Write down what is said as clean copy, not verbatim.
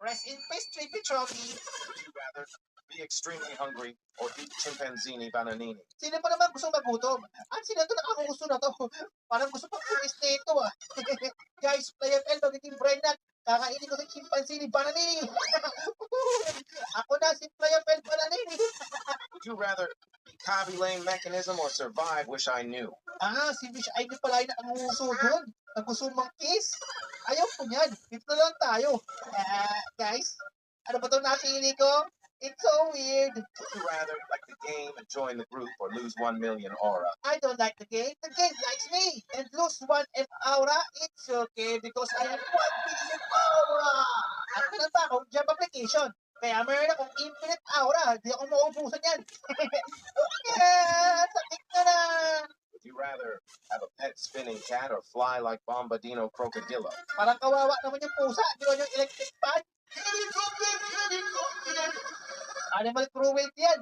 Rest in peace, Trippy Trophy. Would you rather be extremely hungry or eat chimpanzini bananini? Sino pa naman gusto magutom? At sino to nakakagusto na to? Parang gusto pa kumis nito ah. Guys, play FL, magiging brain nut. Kakainin ko sa chimpanzee ni Bananini. Ako na si Play FL Bananini. Would you rather be Kaby Lane mechanism or survive wish I knew? Si Wish ay di pala yung nangunguso doon. Nagkusumang kiss. Ayaw ko niyan. Dito na lang tayo. Guys, ano ba itong napili ko? It's so weird. Would you rather like the game and join the group or lose 1 million aura? I don't like the game. The game likes me. And lose 1 M aura, it's okay because I have 1 billion aura. At meron pa akong job application. Kaya meron akong infinite aura. Hindi ako mauubusan yan. Sakit na na. Would you rather have a pet spinning cat or fly like Bombadino Crocodilo? Parang kawawa naman yung pusa. Di ba yung electric fan? Animal cruelty yan.